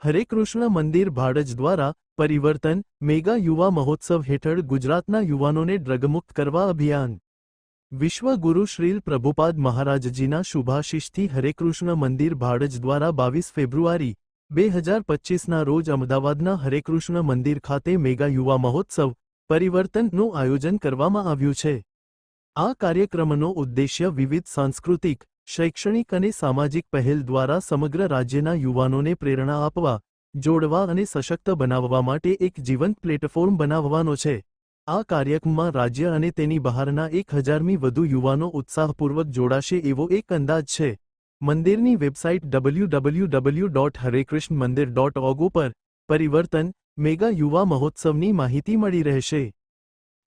હરે કૃષ્ણ મંદિર ભાડજ દ્વારા પરિવર્તન મેગા યુવા મહોત્સવ હેઠળ ગુજરાતના યુવાનોને ડ્રગમુક્ત કરવા અભિયાન વિશ્વ ગુરુ શ્રીલ પ્રભુપાદ મહારાજજીના શુભાશીષથી હરેકૃષ્ણ મંદિર ભાડજ દ્વારા 22 ફેબ્રુઆરી 2025ના રોજ અમદાવાદના હરેકૃષ્ણ મંદિર ખાતે મેગા યુવા મહોત્સવ પરિવર્તનનું આયોજન કરવામાં આવ્યું છે। આ કાર્યક્રમનો ઉદ્દેશ્ય વિવિધ સાંસ્કૃતિક, શૈક્ષણિક અને સામાજિક પહેલ દ્વારા સમગ્ર રાજ્યના યુવાનોને પ્રેરણા આપવા, જોડવા અને સશક્ત બનાવવા માટે એક જીવંત પ્લેટફોર્મ બનાવવાનો છે। આ કાર્યક્રમમાં રાજ્ય અને તેની બહારના 1000મી વધુ યુવાનો ઉત્સાહપૂર્વક જોડાશે એવો એક અંદાજ છે। મંદિરની વેબસાઇટ www.harekrishnmandir.org ઉપર પરિવર્તન મેગા યુવા મહોત્સવની માહિતી મળી રહેશે।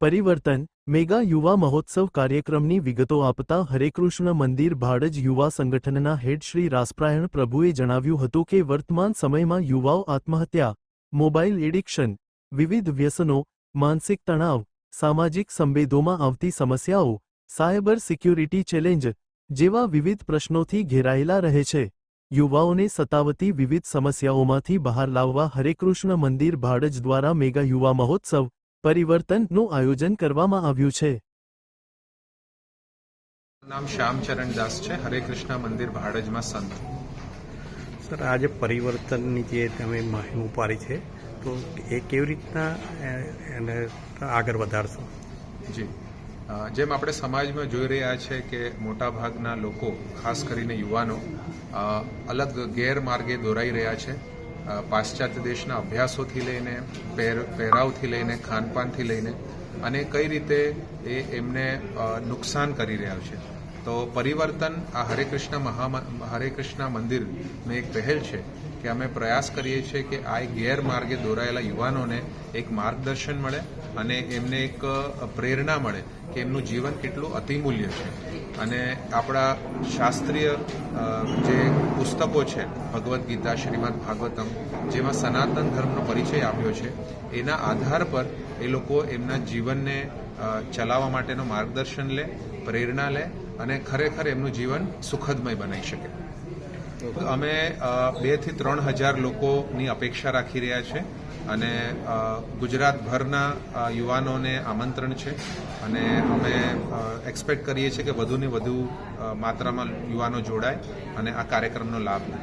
પરિવર્તન મેગા યુવા મહોત્સવ કાર્યક્રમની વિગતો આપતા હરેકૃષ્ણ મંદિર ભાડજ યુવા સંગઠનના હેડ શ્રી રાસપ્રાયણ પ્રભુએ જણાવ્યું હતું કે વર્તમાન સમયમાં યુવાઓ આત્મહત્યા, મોબાઈલ એડિક્શન, વિવિધ વ્યસનો, માનસિક તણાવ, સામાજિક સંવેદોમાં આવતી સમસ્યાઓ, સાયબર સિક્યુરિટી ચેલેન્જ જેવા વિવિધ પ્રશ્નોથી ઘેરાયેલા રહે છે। યુવાઓને સતાવતી વિવિધ સમસ્યાઓમાંથી બહાર લાવવા હરેકૃષ્ણ મંદિર ભાડજ દ્વારા મેગા યુવા મહોત્સવ પરિવર્તનનું આયોજન કરવામાં આવ્યું છે। નામ શ્યામચરણ દાસ છે, હરેકૃષ્ણ મંદિર ભાડજમાં સંત। સર, આજે પરિવર્તનની જે તમે મહિમ ઉપાડી છે તો એ કેવી રીતના એને આગળ વધારશો? જી, જેમ આપણે સમાજમાં જોઈ રહ્યા છે કે મોટાભાગના લોકો, ખાસ કરીને યુવાનો, અલગ ગેરમાર્ગે દોરાઈ રહ્યા છે। પાશ્ચાત્ય દેશના અભ્યાસોથી લઈને, પહેરાવથી લઈને, ખાનપાનથી લઈને અને કઈ રીતે એ એમને નુકસાન કરી રહ્યા છે। તો પરિવર્તન આ હરેકૃષ્ણ મંદિરની એક પહેલ છે કે અમે પ્રયાસ કરીએ છીએ કે આ ગેરમાર્ગે દોરાયેલા યુવાનોને એક માર્ગદર્શન મળે અને એમને એક પ્રેરણા મળે કે એમનું જીવન કેટલું અતિમૂલ્ય છે। અને આપણા શાસ્ત્રીય જે પુસ્તકો છે, ભગવદ્ ગીતા, શ્રીમદ ભાગવતમ, જેમાં સનાતન ધર્મનો પરિચય આપ્યો છે, એના આધાર પર એ લોકો એમના જીવનને ચલાવવા માટેનો માર્ગદર્શન લે, પ્રેરણા લે અને ખરેખર એમનું જીવન સુખદમય બનાવી શકે। અમે 2 થી 3 હજાર લોકોની અપેક્ષા રાખી રહ્યા છે અને ગુજરાતભરના યુવાનોને આમંત્રણ છે અને અમે એક્સપેક્ટ કરીએ છીએ કે વધુને વધુ માત્રામાં યુવાનો જોડાય અને આ કાર્યક્રમનો લાભ લે।